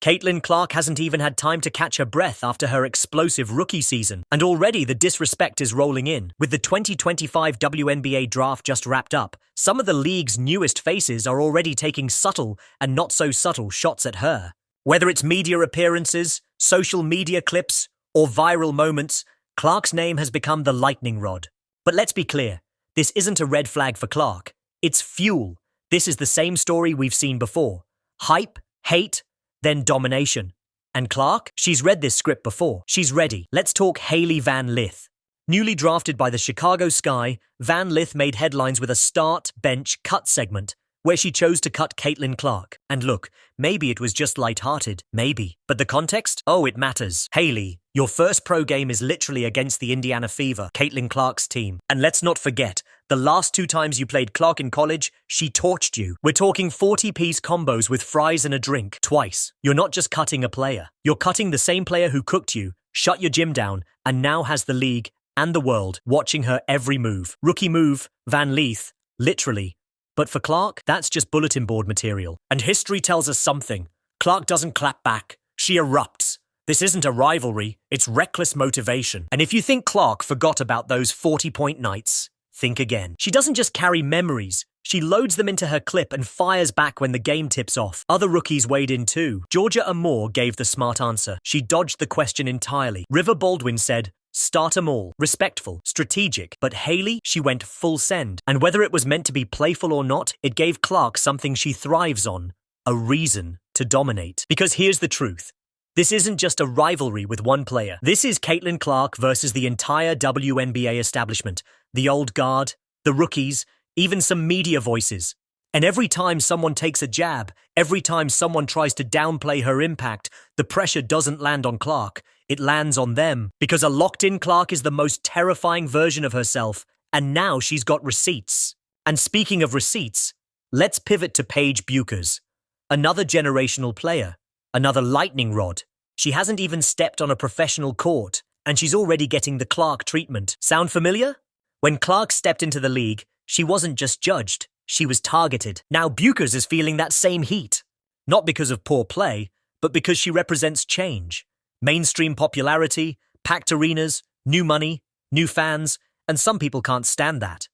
Caitlin Clark hasn't even had time to catch her breath after her explosive rookie season, and already the disrespect is rolling in. With the 2025 WNBA draft just wrapped up, some of the league's newest faces are already taking subtle and not so subtle shots at her. Whether it's media appearances, social media clips, or viral moments, Clark's name has become the lightning rod. But let's be clear, this isn't a red flag for Clark. It's fuel. This is the same story we've seen before. Hype, hate, then domination. And Clark? She's read this script before. She's ready. Let's talk Hailey Van Lith. Newly drafted by the Chicago Sky, Van Lith made headlines with a start, bench, cut segment, where she chose to cut Caitlin Clark. And look, maybe it was just lighthearted, maybe. But the context? Oh, it matters. Hailey, your first pro game is literally against the Indiana Fever, Caitlin Clark's team. And let's not forget, the last 2 times you played Clark in college, she torched you. We're talking 40-piece combos with fries and a drink, twice. You're not just cutting a player. You're cutting the same player who cooked you, shut your gym down, and now has the league and the world watching her every move. Rookie move, Van Lith, literally. But for Clark, that's just bulletin board material. And history tells us something. Clark doesn't clap back. She erupts. This isn't a rivalry, it's reckless motivation. And if you think Clark forgot about those 40-point nights, think again. She doesn't just carry memories. She loads them into her clip and fires back when the game tips off. Other rookies weighed in too. Georgia Amore gave the smart answer. She dodged the question entirely. River Baldwin said, start 'em all. Respectful, strategic. But Hailey, she went full send. And whether it was meant to be playful or not, it gave Clark something she thrives on. A reason to dominate. Because here's the truth. This isn't just a rivalry with one player. This is Caitlin Clark versus the entire WNBA establishment. The old guard, the rookies, even some media voices. And every time someone takes a jab, every time someone tries to downplay her impact, the pressure doesn't land on Clark. It lands on them. Because a locked-in Clark is the most terrifying version of herself. And now she's got receipts. And speaking of receipts, let's pivot to Paige Bueckers. Another generational player. Another lightning rod. She hasn't even stepped on a professional court, and she's already getting the Clark treatment. Sound familiar? When Clark stepped into the league, she wasn't just judged, she was targeted. Now Bueckers is feeling that same heat. Not because of poor play, but because she represents change. Mainstream popularity, packed arenas, new money, new fans, and some people can't stand that.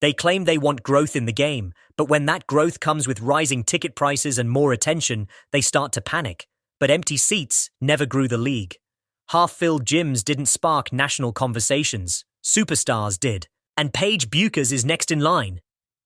They claim they want growth in the game, but when that growth comes with rising ticket prices and more attention, they start to panic. But empty seats never grew the league. Half-filled gyms didn't spark national conversations. Superstars did. And Paige Bueckers is next in line.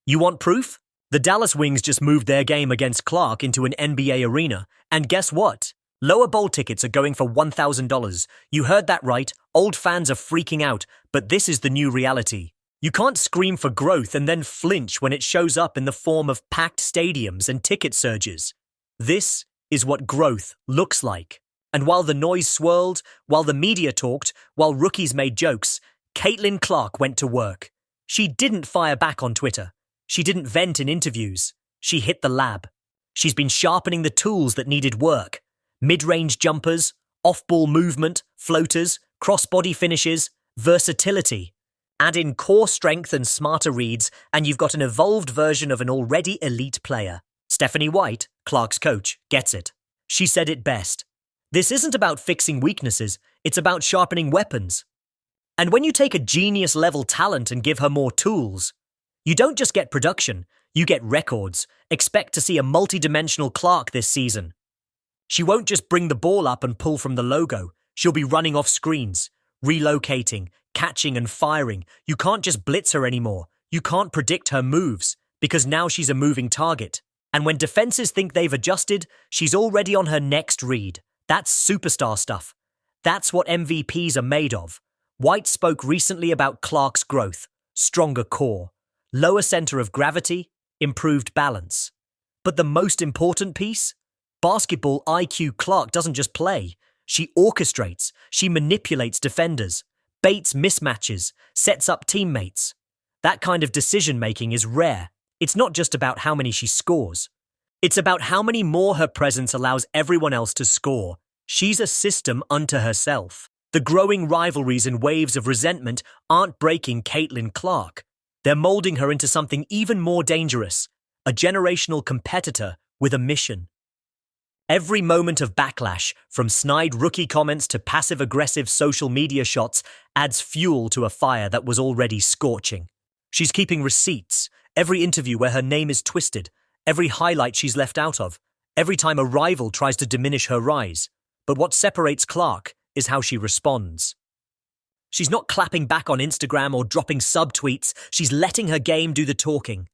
You want proof? The Dallas Wings just moved their game against Clark into an NBA arena, and guess what? Lower bowl tickets are going for $1,000. You heard that right. Old fans are freaking out, but this is the new reality. You can't scream for growth and then flinch when it shows up in the form of packed stadiums and ticket surges. This is what growth looks like. And while the noise swirled, while the media talked, while rookies made jokes, Caitlin Clark went to work. She didn't fire back on Twitter. She didn't vent in interviews. She hit the lab. She's been sharpening the tools that needed work. Mid-range jumpers, off-ball movement, floaters, cross-body finishes, versatility. Add in core strength and smarter reads, and you've got an evolved version of an already elite player. Stephanie White, Clark's coach, gets it. She said it best. This isn't about fixing weaknesses, it's about sharpening weapons. And when you take a genius-level talent and give her more tools, you don't just get production, you get records. Expect to see a multi-dimensional Clark this season. She won't just bring the ball up and pull from the logo. She'll be running off screens, relocating, catching and firing. You can't just blitz her anymore. You can't predict her moves, because now she's a moving target. And when defenses think they've adjusted, she's already on her next read. That's superstar stuff. That's what MVPs are made of. White spoke recently about Clark's growth, stronger core, lower center of gravity, improved balance. But the most important piece? Basketball IQ. Clark doesn't just play. She orchestrates, she manipulates defenders, baits mismatches, sets up teammates. That kind of decision-making is rare. It's not just about how many she scores. It's about how many more her presence allows everyone else to score. She's a system unto herself. The growing rivalries and waves of resentment aren't breaking Caitlin Clark. They're molding her into something even more dangerous, a generational competitor with a mission. Every moment of backlash, from snide rookie comments to passive-aggressive social media shots, adds fuel to a fire that was already scorching. She's keeping receipts, every interview where her name is twisted, every highlight she's left out of, every time a rival tries to diminish her rise. But what separates Clark is how she responds. She's not clapping back on Instagram or dropping sub-tweets, she's letting her game do the talking.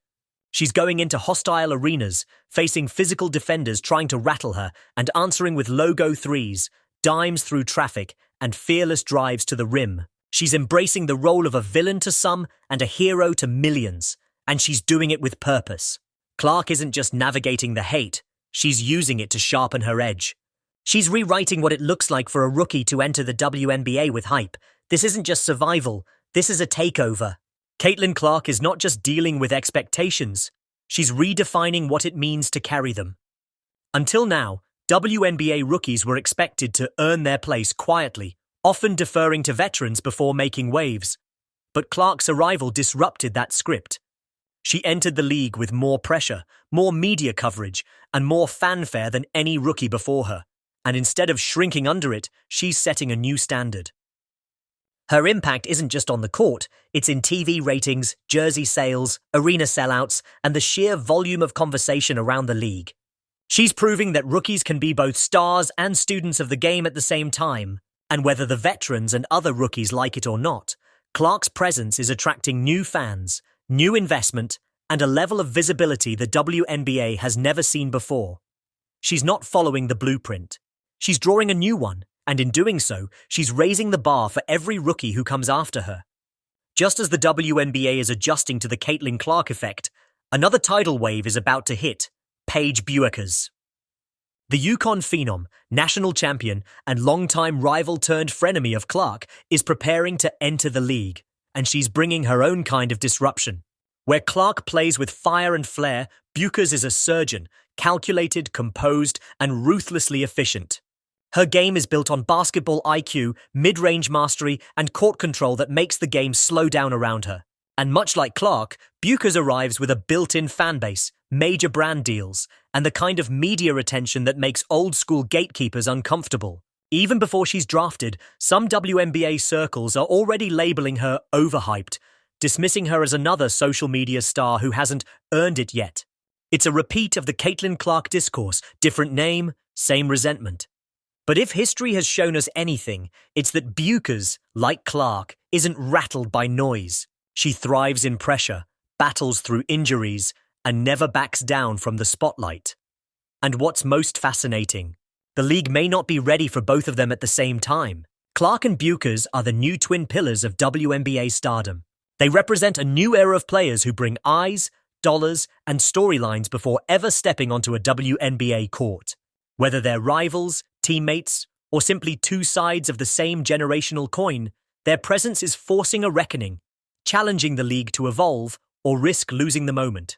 She's going into hostile arenas, facing physical defenders trying to rattle her, and answering with logo threes, dimes through traffic, and fearless drives to the rim. She's embracing the role of a villain to some and a hero to millions, and she's doing it with purpose. Clark isn't just navigating the hate, she's using it to sharpen her edge. She's rewriting what it looks like for a rookie to enter the WNBA with hype. This isn't just survival, this is a takeover. Caitlin Clark is not just dealing with expectations, she's redefining what it means to carry them. Until now, WNBA rookies were expected to earn their place quietly, often deferring to veterans before making waves. But Clark's arrival disrupted that script. She entered the league with more pressure, more media coverage, and more fanfare than any rookie before her. And instead of shrinking under it, she's setting a new standard. Her impact isn't just on the court, it's in TV ratings, jersey sales, arena sellouts, and the sheer volume of conversation around the league. She's proving that rookies can be both stars and students of the game at the same time, and whether the veterans and other rookies like it or not, Clark's presence is attracting new fans, new investment, and a level of visibility the WNBA has never seen before. She's not following the blueprint. She's drawing a new one. And in doing so, she's raising the bar for every rookie who comes after her. Just as the WNBA is adjusting to the Caitlin Clark effect, another tidal wave is about to hit: Paige Bueckers. The UConn phenom, national champion, and longtime rival-turned-frenemy of Clark is preparing to enter the league, and she's bringing her own kind of disruption. Where Clark plays with fire and flair, Bueckers is a surgeon, calculated, composed, and ruthlessly efficient. Her game is built on basketball IQ, mid-range mastery, and court control that makes the game slow down around her. And much like Clark, Bueckers arrives with a built-in fanbase, major brand deals, and the kind of media attention that makes old-school gatekeepers uncomfortable. Even before she's drafted, some WNBA circles are already labeling her overhyped, dismissing her as another social media star who hasn't earned it yet. It's a repeat of the Caitlin Clark discourse, different name, same resentment. But if history has shown us anything, it's that Bueckers, like Clark, isn't rattled by noise. She thrives in pressure, battles through injuries, and never backs down from the spotlight. And what's most fascinating, the league may not be ready for both of them at the same time. Clark and Bueckers are the new twin pillars of WNBA stardom. They represent a new era of players who bring eyes, dollars, and storylines before ever stepping onto a WNBA court. Whether they're rivals, teammates, or simply two sides of the same generational coin, their presence is forcing a reckoning, challenging the league to evolve or risk losing the moment.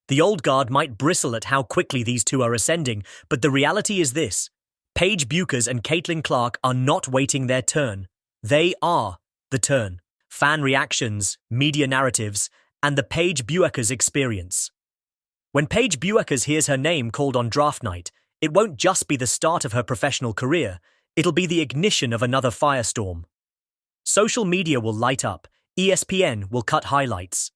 The old guard might bristle at how quickly these two are ascending, but the reality is this: Paige Bueckers and Caitlin Clark are not waiting their turn. They are the turn. Fan reactions, media narratives, and the Paige Bueckers experience. When Paige Bueckers hears her name called on draft night, it won't just be the start of her professional career, it'll be the ignition of another firestorm. Social media will light up, ESPN will cut highlights,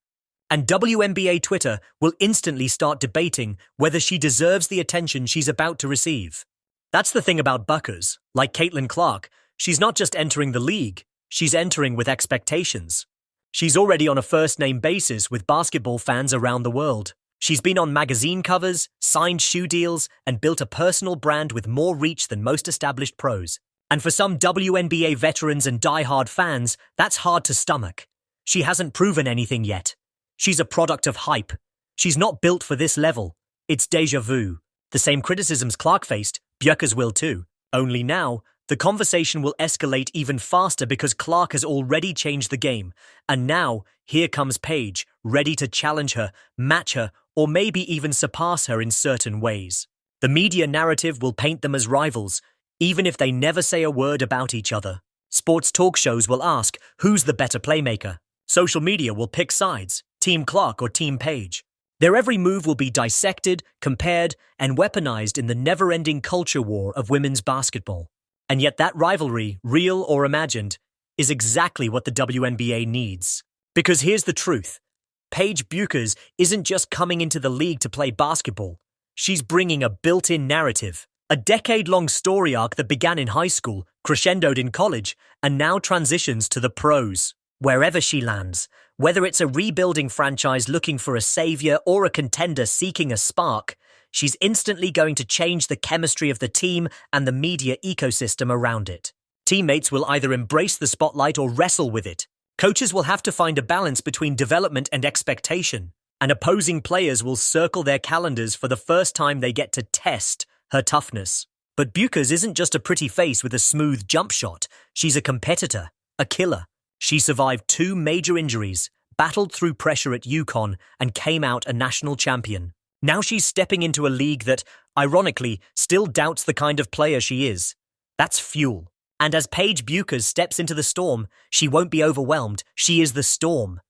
and WNBA Twitter will instantly start debating whether she deserves the attention she's about to receive. That's the thing about Bueckers. Like Caitlin Clark, she's not just entering the league, she's entering with expectations. She's already on a first-name basis with basketball fans around the world. She's been on magazine covers, signed shoe deals, and built a personal brand with more reach than most established pros. And for some WNBA veterans and die-hard fans, that's hard to stomach. She hasn't proven anything yet. She's a product of hype. She's not built for this level. It's déjà vu. The same criticisms Clark faced, Bueckers will too. Only now, the conversation will escalate even faster because Clark has already changed the game. And now, here comes Paige, ready to challenge her, match her, or maybe even surpass her in certain ways. The media narrative will paint them as rivals, even if they never say a word about each other. Sports talk shows will ask, who's the better playmaker? Social media will pick sides, Team Clark or Team Paige. Their every move will be dissected, compared, and weaponized in the never-ending culture war of women's basketball. And yet that rivalry, real or imagined, is exactly what the WNBA needs. Because here's the truth. Paige Bueckers isn't just coming into the league to play basketball. She's bringing a built-in narrative. A decade-long story arc that began in high school, crescendoed in college, and now transitions to the pros. Wherever she lands, whether it's a rebuilding franchise looking for a savior or a contender seeking a spark, she's instantly going to change the chemistry of the team and the media ecosystem around it. Teammates will either embrace the spotlight or wrestle with it. Coaches will have to find a balance between development and expectation, and opposing players will circle their calendars for the first time they get to test her toughness. But Bueckers isn't just a pretty face with a smooth jump shot. She's a competitor, a killer. She survived 2 major injuries, battled through pressure at UConn, and came out a national champion. Now she's stepping into a league that, ironically, still doubts the kind of player she is. That's fuel. And as Paige Bueckers steps into the storm, she won't be overwhelmed. She is the storm.